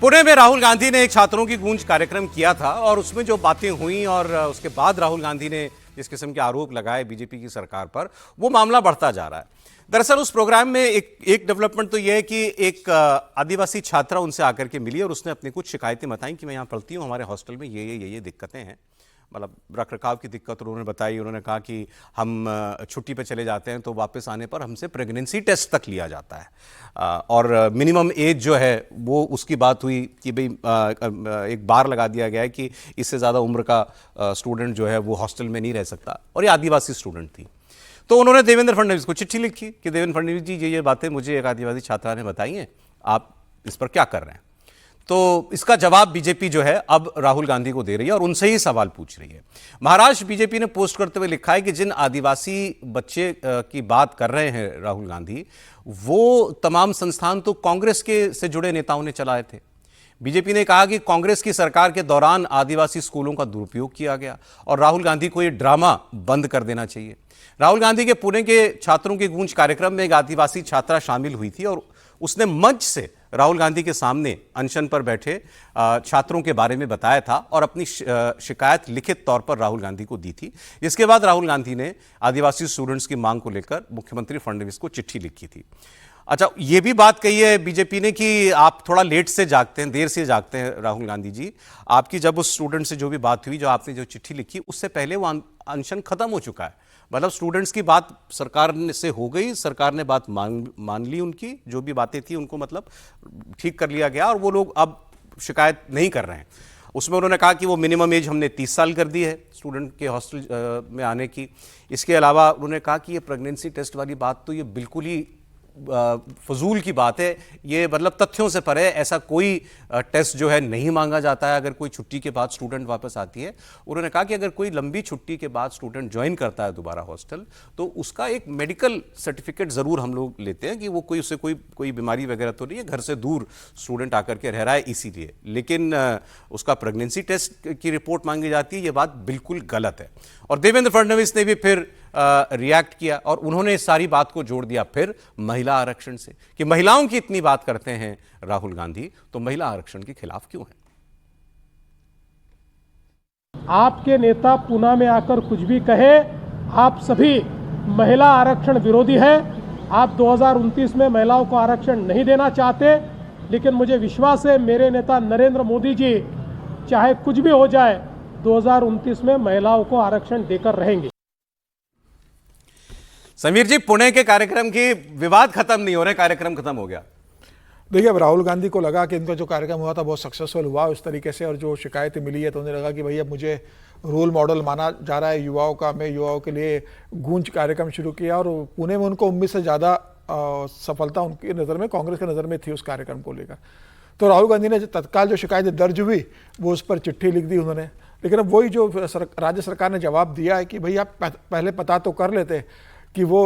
पुणे में राहुल गांधी ने एक छात्रों की गूंज कार्यक्रम किया था और उसमें जो बातें हुई और उसके बाद राहुल गांधी ने इस किस्म के आरोप लगाए बीजेपी की सरकार पर, वो मामला बढ़ता जा रहा है। दरअसल उस प्रोग्राम में एक डेवलपमेंट तो यह है कि एक आदिवासी छात्रा उनसे आकर के मिली और उसने अपनी कुछ शिकायतें बताई कि मैं यहाँ पढ़ती हूँ, हमारे हॉस्टल में ये दिक्कतें हैं, मतलब रख रखाव की दिक्कत उन्होंने बताई। उन्होंने कहा कि हम छुट्टी पे चले जाते हैं तो वापस आने पर हमसे प्रेगनेंसी टेस्ट तक लिया जाता है और मिनिमम एज जो है वो उसकी बात हुई कि भाई एक बार लगा दिया गया है कि इससे ज़्यादा उम्र का स्टूडेंट जो है वो हॉस्टल में नहीं रह सकता, और ये आदिवासी स्टूडेंट थी। तो उन्होंने देवेंद्र फडणवीस को चिट्ठी लिखी कि देवेंद्र फडणवीस जी, ये बातें मुझे एक आदिवासी छात्रा ने बताई हैं, आप इस पर क्या कर रहे हैं। तो इसका जवाब बीजेपी जो है अब राहुल गांधी को दे रही है और उनसे ही सवाल पूछ रही है। महाराष्ट्र बीजेपी ने पोस्ट करते हुए लिखा है कि जिन आदिवासी बच्चे की बात कर रहे हैं राहुल गांधी, वो तमाम संस्थान तो कांग्रेस के से जुड़े नेताओं ने चलाए थे। बीजेपी ने कहा कि कांग्रेस की सरकार के दौरान आदिवासी स्कूलों का दुरुपयोग किया गया और राहुल गांधी को यह ड्रामा बंद कर देना चाहिए। राहुल गांधी के पुणे के छात्रों के गूंज कार्यक्रम में एक आदिवासी छात्रा शामिल हुई थी और उसने मंच से राहुल गांधी के सामने अनशन पर बैठे छात्रों के बारे में बताया था और अपनी शिकायत लिखित तौर पर राहुल गांधी को दी थी। इसके बाद राहुल गांधी ने आदिवासी स्टूडेंट्स की मांग को लेकर मुख्यमंत्री फडणवीस को चिट्ठी लिखी थी। अच्छा, ये भी बात कही है बीजेपी ने कि आप थोड़ा लेट से जागते हैं, देर से जागते हैं राहुल गांधी जी। आपकी जब उस स्टूडेंट से जो भी बात हुई, जो आपने जो चिट्ठी लिखी, उससे पहले वो अनशन खत्म हो चुका है। मतलब स्टूडेंट्स की बात सरकार से हो गई, सरकार ने बात मान ली, उनकी जो भी बातें थी उनको मतलब ठीक कर लिया गया और वो लोग अब शिकायत नहीं कर रहे हैं। उसमें उन्होंने कहा कि वो मिनिमम एज हमने 30 साल कर दी है स्टूडेंट के हॉस्टल में आने की। इसके अलावा उन्होंने कहा कि ये प्रेगनेंसी टेस्ट वाली बात तो ये बिल्कुल ही फजूल की बात है, ये मतलब तथ्यों से परे। ऐसा कोई टेस्ट जो है नहीं मांगा जाता है अगर कोई छुट्टी के बाद स्टूडेंट वापस आती है। उन्होंने कहा कि अगर कोई लंबी छुट्टी के बाद स्टूडेंट ज्वाइन करता है दोबारा हॉस्टल, तो उसका एक मेडिकल सर्टिफिकेट ज़रूर हम लोग लेते हैं कि वो उससे कोई बीमारी वगैरह तो नहीं है, घर से दूर स्टूडेंट आकर के रह रहा है इसीलिए। लेकिन उसका प्रेगनेंसी टेस्ट की रिपोर्ट मांगी जाती है, ये बात बिल्कुल गलत है। और देवेंद्र फडणवीस ने भी फिर रिएक्ट किया और उन्होंने इस सारी बात को जोड़ दिया फिर महिला आरक्षण से कि महिलाओं की इतनी बात करते हैं राहुल गांधी, तो महिला आरक्षण के खिलाफ क्यों है। आपके नेता पुणे में आकर कुछ भी कहे, आप सभी महिला आरक्षण विरोधी हैं। आप 2029 में महिलाओं को आरक्षण नहीं देना चाहते, लेकिन मुझे विश्वास है मेरे नेता नरेंद्र मोदी जी चाहे कुछ भी हो जाए 2029 में महिलाओं को आरक्षण देकर रहेंगे। समीर जी, पुणे के कार्यक्रम की विवाद खत्म नहीं हो रहे, कार्यक्रम खत्म हो गया। देखिए, अब राहुल गांधी को लगा कि इनका जो कार्यक्रम हुआ था बहुत सक्सेसफुल हुआ उस तरीके से, और जो शिकायतें मिली है तो उन्हें लगा कि भाई अब मुझे रोल मॉडल माना जा रहा है युवाओं का। मैं युवाओं के लिए गूंज कार्यक्रम शुरू किया और पुणे में उनको उम्मीद से ज़्यादा सफलता उनकी नज़र में, कांग्रेस की नज़र में थी उस कार्यक्रम को लेकर। तो राहुल गांधी ने तत्काल जो शिकायतें दर्ज हुई वो उस पर चिट्ठी लिख दी उन्होंने। लेकिन अब वही जो राज्य सरकार ने जवाब दिया है कि भाई आप पहले पता तो कर लेते कि वो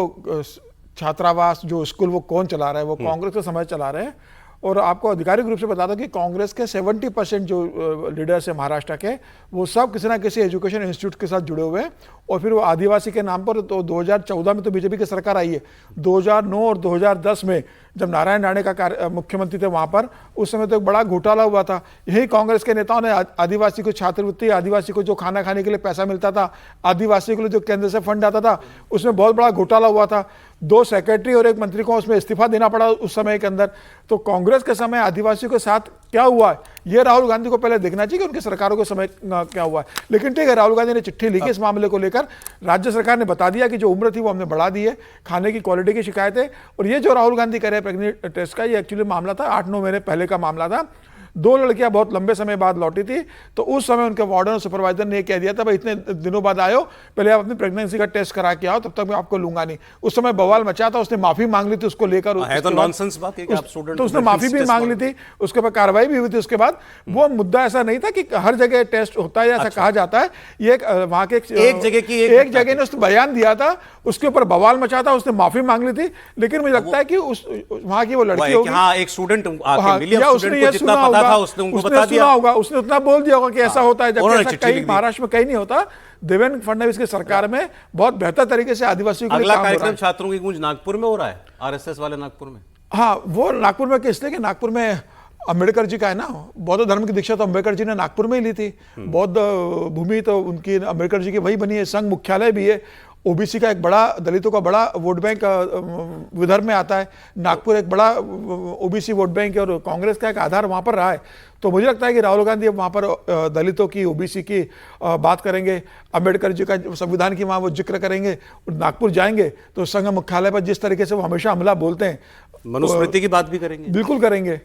छात्रावास जो स्कूल वो कौन चला रहा है, वो कांग्रेस के समय चला रहे हैं। और आपको आधिकारिक रूप से बता दो कि कांग्रेस के 70% जो लीडर्स हैं महाराष्ट्र के, वो सब किसी ना किसी एजुकेशन इंस्टीट्यूट के साथ जुड़े हुए हैं। और फिर वो आदिवासी के नाम पर तो 2014 में तो बीजेपी की सरकार आई है, 2009 और 2010 में जब नारायण राणे का मुख्यमंत्री थे वहाँ पर, उस समय तो एक बड़ा घोटाला हुआ था। यही कांग्रेस के नेताओं ने आदिवासी को छात्रवृत्ति, आदिवासी को जो खाना खाने के लिए पैसा मिलता था, आदिवासी के लिए जो केंद्र से फंड आता था, उसमें बहुत बड़ा घोटाला हुआ था। 2 सेक्रेटरी और 1 मंत्री को उसमें इस्तीफा देना पड़ा उस समय के अंदर। तो कांग्रेस के समय आदिवासियों के साथ क्या हुआ है ये राहुल गांधी को पहले देखना चाहिए कि उनकी सरकारों के समय क्या हुआ है। लेकिन ठीक है, राहुल गांधी ने चिट्ठी लिखी इस मामले को लेकर, राज्य सरकार ने बता दिया कि जो उम्र थी वो हमने बढ़ा दी है, खाने की क्वालिटी की शिकायतें। और ये जो राहुल गांधी करे प्रेगनेंट टेस्ट का, ये एक्चुअली मामला था 8-9 महीने पहले का मामला था। 2 लड़कियां बहुत लंबे समय बाद लौटी थी, तो उस समय उनके वार्डन और सुपरवाइजर ने कह दिया था भाई इतने दिनों बाद आयो, पहले आप अपनी प्रेगनेंसी का टेस्ट करा के आओ, तब तक मैं आपको लूंगा नहीं। उस समय बवाल मचा था, उसने माफी मांग ली थी उसको लेकर। तो नॉनसेंस बात है कि आप स्टूडेंट, तो उसने माफी भी मांग ली थी, उसके बाद कार्रवाई भी हुई थी। उसके बाद वो मुद्दा ऐसा नहीं था कि हर जगह टेस्ट होता है ऐसा कहा जाता है। ये वहां के एक जगह ने उसने बयान दिया था, उसके ऊपर बवाल मचा था, उसने माफी मांग ली थी। लेकिन मुझे लगता है कि वहां की वो लड़की होगी, एक स्टूडेंट सुना होगा, उसने उतना बोल दिया होगा कि ऐसा होता है, जबकि कहीं महाराष्ट्र में कहीं नहीं होता। देवेंद्र फडणवीस की सरकार में बहुत बेहतर तरीके से आदिवासियों के लिए काम हो रहा है। अगला कार्यक्रम छात्रों की गूंज नागपुर में हो रहा है, आरएसएस वाले नागपुर में। हाँ, वो नागपुर में इसलिए कि नागपुर में अम्बेडकर जी का है ना, बौद्ध धर्म की दीक्षा तो अम्बेडकर जी ने नागपुर में ही ली थी। बौद्ध भूमि तो उनकी अम्बेडकर जी की वही बनी है। संघ मुख्यालय भी है। ओबीसी का एक बड़ा, दलितों का बड़ा वोट बैंक विदर्भ में आता है। नागपुर एक बड़ा ओबीसी वोट बैंक है और कांग्रेस का एक आधार वहां पर रहा है। तो मुझे लगता है कि राहुल गांधी अब वहां पर दलितों की, ओबीसी की बात करेंगे, अम्बेडकर जी का संविधान की वहां वो जिक्र करेंगे। नागपुर जाएंगे तो संघ मुख्यालय पर जिस तरीके से वो हमेशा हमला बोलते हैं, मनुस्मृति की बात भी करेंगे। बिल्कुल करेंगे।